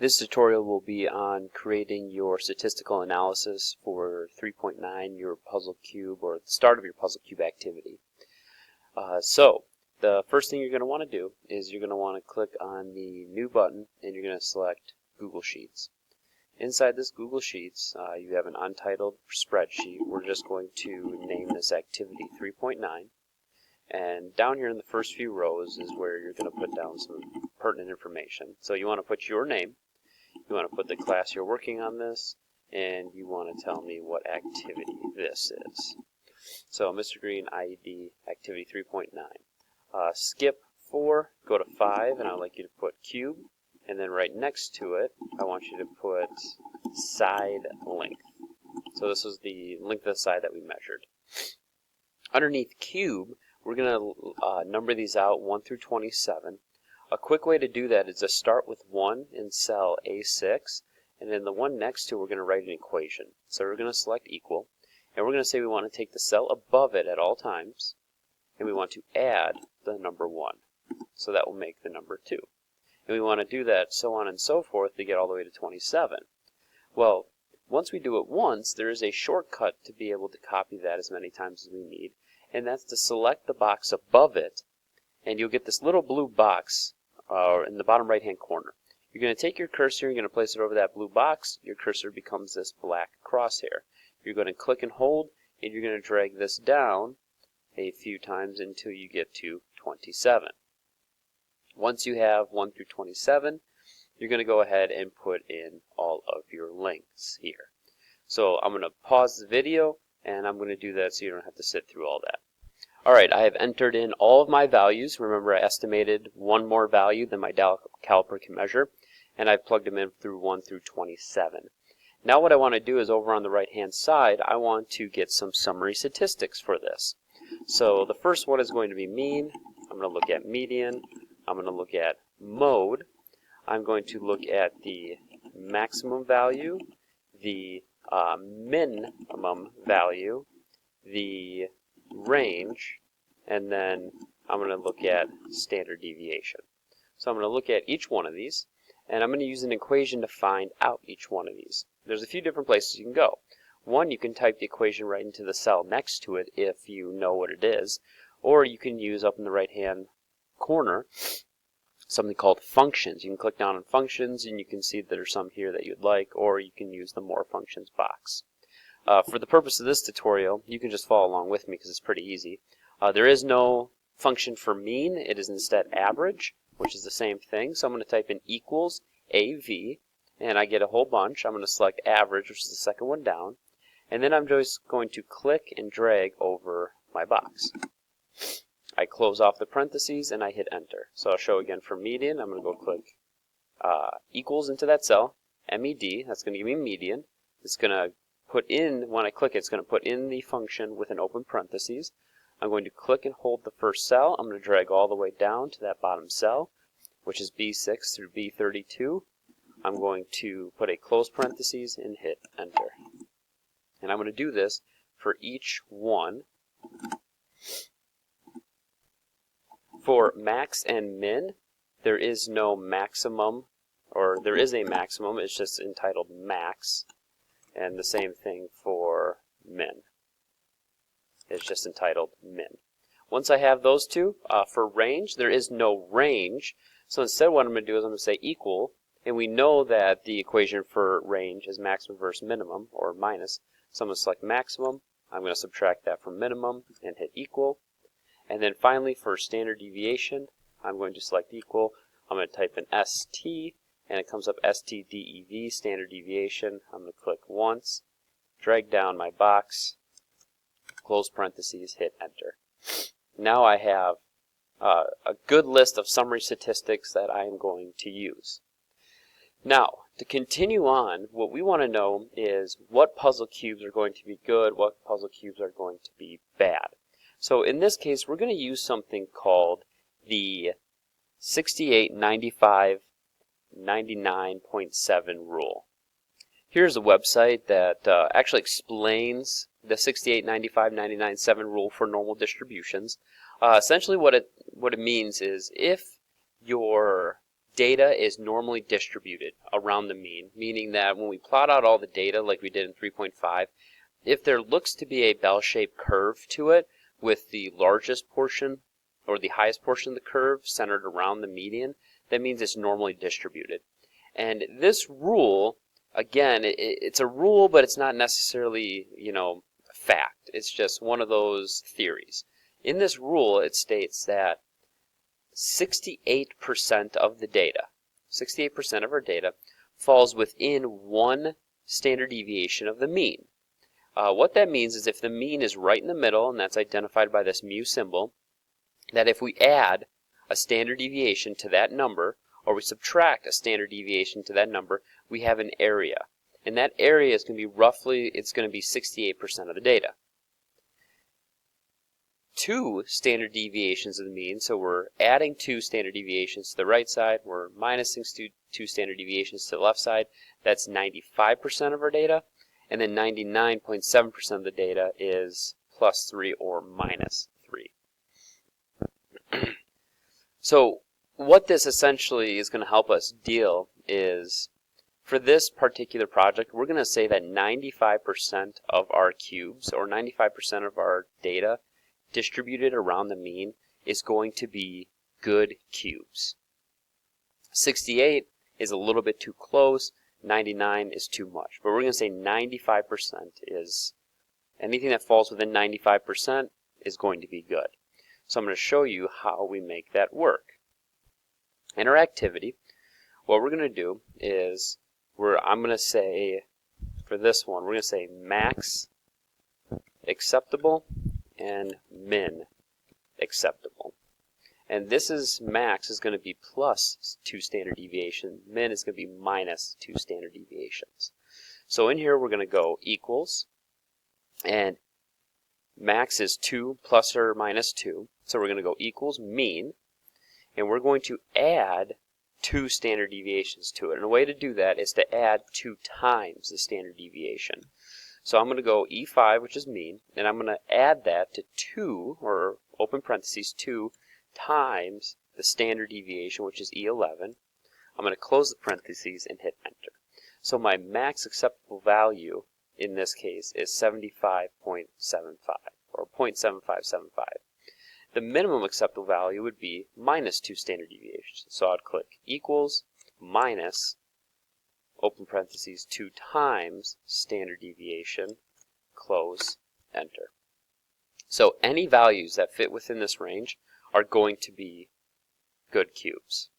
This tutorial will be on creating your statistical analysis for 3.9, your puzzle cube, or the start of your puzzle cube activity. So the first thing you're going to want to do is you're going to want to click on the new button and you're going to select Google Sheets. Inside this Google Sheets, you have an untitled spreadsheet. We're just going to name this activity 3.9. And down here in the first few rows is where you're going to put down some pertinent information. So you want to put your name, you want to put the class you're working on this, and you want to tell me what activity this is. So Mr. Green IED activity 3.9. Skip 4, go to 5, and I'd like you to put cube, and then right next to it I want you to put side length. So this is the length of the side that we measured. Underneath cube, we're going to number these out 1 through 27. A quick way to do that is to start with 1 in cell A6, and then the one next to we're going to write an equation. So we're going to select equal, and we're going to say we want to take the cell above it at all times, and we want to add the number 1. So that will make the number 2. And we want to do that so on and so forth to get all the way to 27. Well, once we do it once, there is a shortcut to be able to copy that as many times as we need, and that's to select the box above it, and you'll get this little blue box in the bottom right hand corner. You're going to take your cursor, you're going to place it over that blue box, your cursor becomes this black crosshair. You're going to click and hold, and you're going to drag this down a few times until you get to 27. Once you have 1 through 27, you're going to go ahead and put in all of your lengths here. So I'm going to pause the video, and I'm going to do that so you don't have to sit through all that. Alright, I have entered in all of my values. Remember, I estimated one more value than my caliper can measure, and I've plugged them in through 1 through 27. Now what I want to do is over on the right hand side, I want to get some summary statistics for this. So the first one is going to be mean. I'm going to look at median. I'm going to look at mode. I'm going to look at the maximum value, the minimum value, the range, and then I'm going to look at standard deviation. So I'm going to look at each one of these, and I'm going to use an equation to find out each one of these. There's a few different places you can go. One, you can type the equation right into the cell next to it if you know what it is, or you can use up in the right hand corner something called functions. You can click down on functions and you can see that there's some here that you'd like, or you can use the more functions box. For the purpose of this tutorial, you can just follow along with me because it's pretty easy. There is no function for mean. It is instead average, which is the same thing. So I'm going to type in equals AV, and I get a whole bunch. I'm going to select average, which is the second one down, and then I'm just going to click and drag over my box. I close off the parentheses and I hit enter. So I'll show again for median. I'm going to go click equals into that cell, MED. That's going to give me median. It's going to put in, when I click it, it's going to put in the function with an open parentheses. I'm going to click and hold the first cell. I'm going to drag all the way down to that bottom cell, which is B6 through B32. I'm going to put a close parentheses and hit enter. And I'm going to do this for each one. For max and min, there is no maximum, or there is a maximum, it's just entitled max. And the same thing for min. It's just entitled min. Once I have those two, for range, there is no range. So instead what I'm going to do is I'm going to say equal, and we know that the equation for range is maximum versus minimum, or minus. So I'm going to select maximum, I'm going to subtract that from minimum, and hit equal. And then finally for standard deviation, I'm going to select equal, I'm going to type in ST, and it comes up STDEV, standard deviation. I'm going to click once, drag down my box, close parentheses, hit enter. Now I have a good list of summary statistics that I am going to use. Now, to continue on, what we want to know is what puzzle cubes are going to be good, what puzzle cubes are going to be bad. So in this case, we're going to use something called the 68, 95, 99.7 rule. Here's a website that actually explains the 68, 95, 99, 7 rule for normal distributions. Essentially what it means is if your data is normally distributed around the mean, meaning that when we plot out all the data like we did in 3.5, if there looks to be a bell-shaped curve to it with the largest portion or the highest portion of the curve centered around the median, that means it's normally distributed. And this rule, again, it's a rule, but it's not necessarily, fact. It's just one of those theories. In this rule, it states that 68% of the data, 68% of our data, falls within one standard deviation of the mean. What that means is if the mean is right in the middle, and that's identified by this mu symbol, that if we add a standard deviation to that number, or we subtract a standard deviation to that number, we have an area. And that area is going to be roughly, it's going to be 68% of the data. 2 standard deviations of the mean, so we're adding 2 standard deviations to the right side, we're minusing 2 standard deviations to the left side, that's 95% of our data, and then 99.7% of the data is plus 3 or minus 3. So what this essentially is going to help us deal is, for this particular project, we're going to say that 95% of our cubes, or 95% of our data distributed around the mean, is going to be good cubes. 68 is a little bit too close, 99 is too much. But we're going to say 95% is, anything that falls within 95% is going to be good. So I'm going to show you how we make that work. Interactivity, what we're going to do is, I'm going to say, for this one, we're going to say max acceptable and min acceptable. And this is max is going to be plus 2 standard deviations. Min is going to be minus 2 standard deviations. So in here we're going to go equals, and max is 2 plus or minus 2. So we're going to go equals mean, and we're going to add 2 standard deviations to it. And a way to do that is to add 2 times the standard deviation. So I'm going to go E5, which is mean, and I'm going to add that to 2, or open parentheses, 2 times the standard deviation, which is E11. I'm going to close the parentheses and hit enter. So my max acceptable value in this case is 75.75, or 0.7575. The minimum acceptable value would be minus 2 standard deviations. So I'd click equals minus, open parentheses, 2 times standard deviation, close, enter. So any values that fit within this range are going to be good cubes.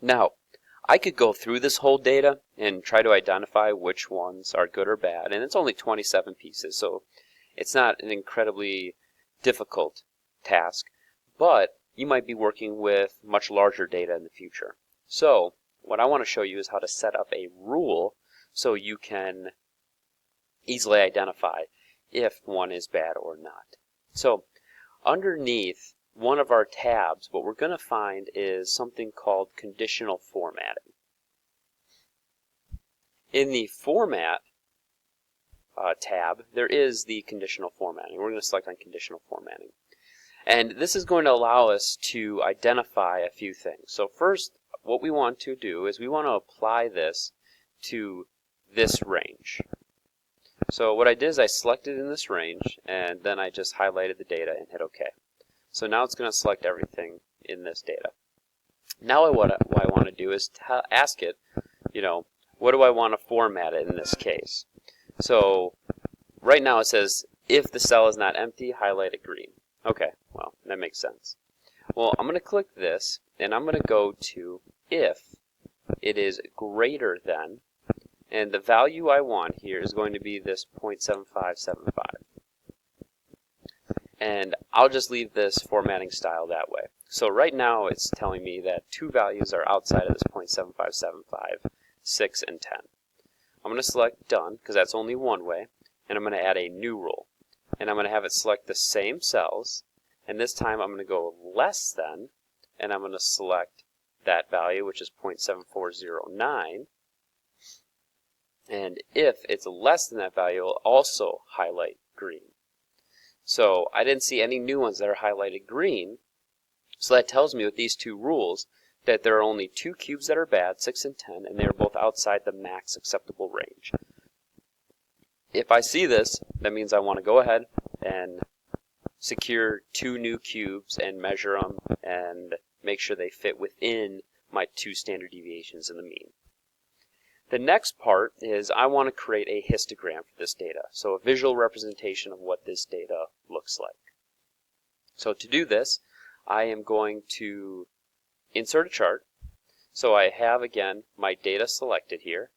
Now, I could go through this whole data and try to identify which ones are good or bad, and it's only 27 pieces, so it's not an incredibly difficult task, but you might be working with much larger data in the future. So what I want to show you is how to set up a rule so you can easily identify if one is bad or not. So underneath one of our tabs, what we're going to find is something called conditional formatting. In the Format tab, there is the conditional formatting. We're going to select on conditional formatting. And this is going to allow us to identify a few things. So first, what we want to do is we want to apply this to this range. So what I did is I selected in this range, and then I just highlighted the data and hit OK. So now it's going to select everything in this data. Now what I want to do is ask it, what do I want to format it in this case? So right now it says, if the cell is not empty, highlight it green. Okay, well, that makes sense. Well, I'm going to click this, and I'm going to go to if it is greater than, and the value I want here is going to be this 0.7575. And I'll just leave this formatting style that way. So right now it's telling me that 2 values are outside of this 0.7575, 6 and 10. I'm going to select done, because that's only one way, and I'm going to add a new rule. And I'm going to have it select the same cells, and this time I'm going to go less than, and I'm going to select that value, which is 0.7409. And if it's less than that value, it'll also highlight green. So I didn't see any new ones that are highlighted green, so that tells me with these 2 rules that there are only 2 cubes that are bad, 6 and 10, and they are both outside the max acceptable range. If I see this, that means I want to go ahead and secure 2 new cubes and measure them and make sure they fit within my 2 standard deviations in the mean. The next part is I want to create a histogram for this data, so a visual representation of what this data looks like. So to do this, I am going to insert a chart. So I have, again, my data selected here,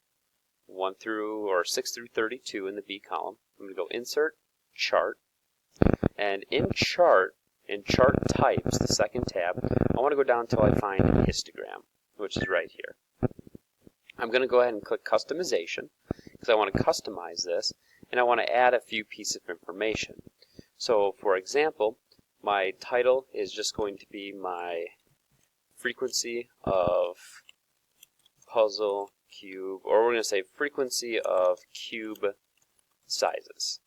6 through 32 in the B column. I'm going to go Insert, Chart, and in Chart Types, the second tab, I want to go down until I find Histogram, which is right here. I'm going to go ahead and click Customization, because I want to customize this, and I want to add a few pieces of information. So, for example, my title is just going to be my frequency of puzzle cube, or we're going to say frequency of cube sizes.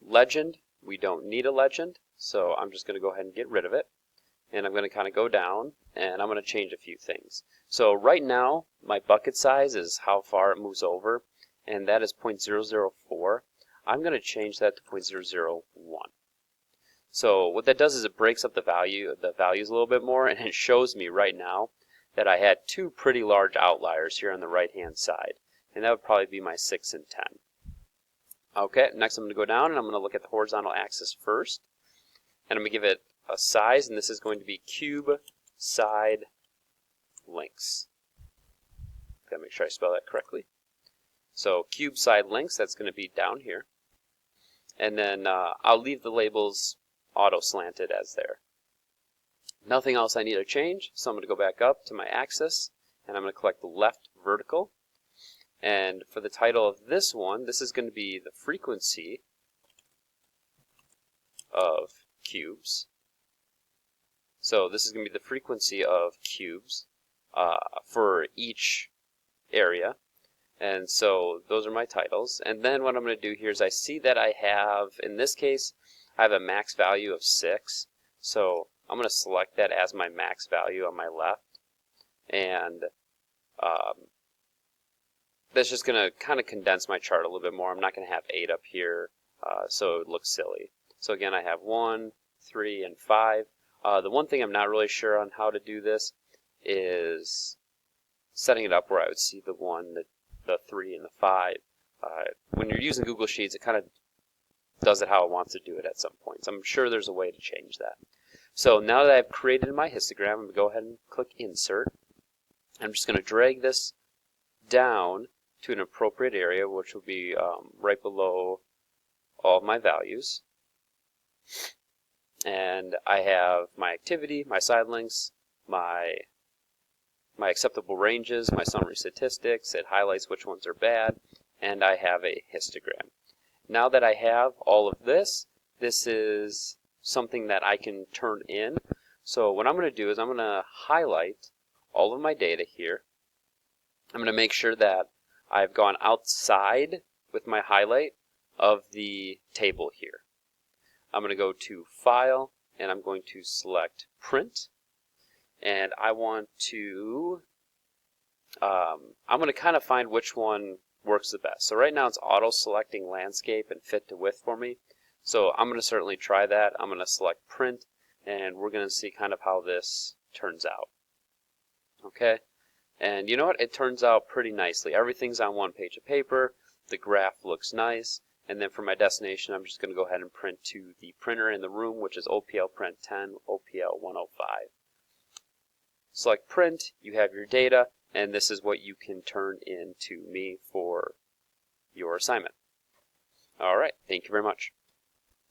Legend, we don't need a legend, so I'm just going to go ahead and get rid of it. And I'm going to kind of go down, and I'm going to change a few things. So right now, my bucket size is how far it moves over, and that is 0.004. I'm going to change that to 0.001. So what that does is it breaks up the values a little bit more, and it shows me right now that I had 2 pretty large outliers here on the right-hand side, and that would probably be my 6 and 10. Okay, next I'm going to go down, and I'm going to look at the horizontal axis first, and I'm going to give it a size, and this is going to be cube side lengths. Gotta make sure I spell that correctly. So cube side lengths, that's going to be down here, and then I'll leave the labels auto slanted as there. Nothing else I need to change, so I'm going to go back up to my axis, and I'm going to select the left vertical. And for the title of this one, this is going to be the frequency of cubes. So this is going to be the frequency of cubes for each area. And so those are my titles. And then what I'm going to do here is I see that I have, in this case, I have a max value of 6. So I'm going to select that as my max value on my left. And that's just going to kind of condense my chart a little bit more. I'm not going to have 8 up here, so it looks silly. So again, I have 1, 3, and 5. The one thing I'm not really sure on how to do this is setting it up where I would see the 1, the 3, and the 5. When you're using Google Sheets, it kind of does it how it wants to do it at some points. I'm sure there's a way to change that. So now that I've created my histogram, I'm going to go ahead and click Insert. I'm just going to drag this down to an appropriate area, which will be right below all of my values. And I have my activity, my side links, my acceptable ranges, my summary statistics. It highlights which ones are bad, and I have a histogram. Now that I have all of this, this is something that I can turn in. So what I'm going to do is I'm going to highlight all of my data here. I'm going to make sure that I've gone outside with my highlight of the table here. I'm going to go to File, and I'm going to select Print, and I want to, I'm going to kind of find which one works the best. So right now it's auto-selecting landscape and fit to width for me. So I'm going to certainly try that. I'm going to select Print, and we're going to see kind of how this turns out. Okay, and you know what? It turns out pretty nicely. Everything's on one page of paper. The graph looks nice. And then for my destination, I'm just going to go ahead and print to the printer in the room, which is OPL Print 10, OPL 105. Select Print, you have your data, and this is what you can turn in to me for your assignment. All right, thank you very much.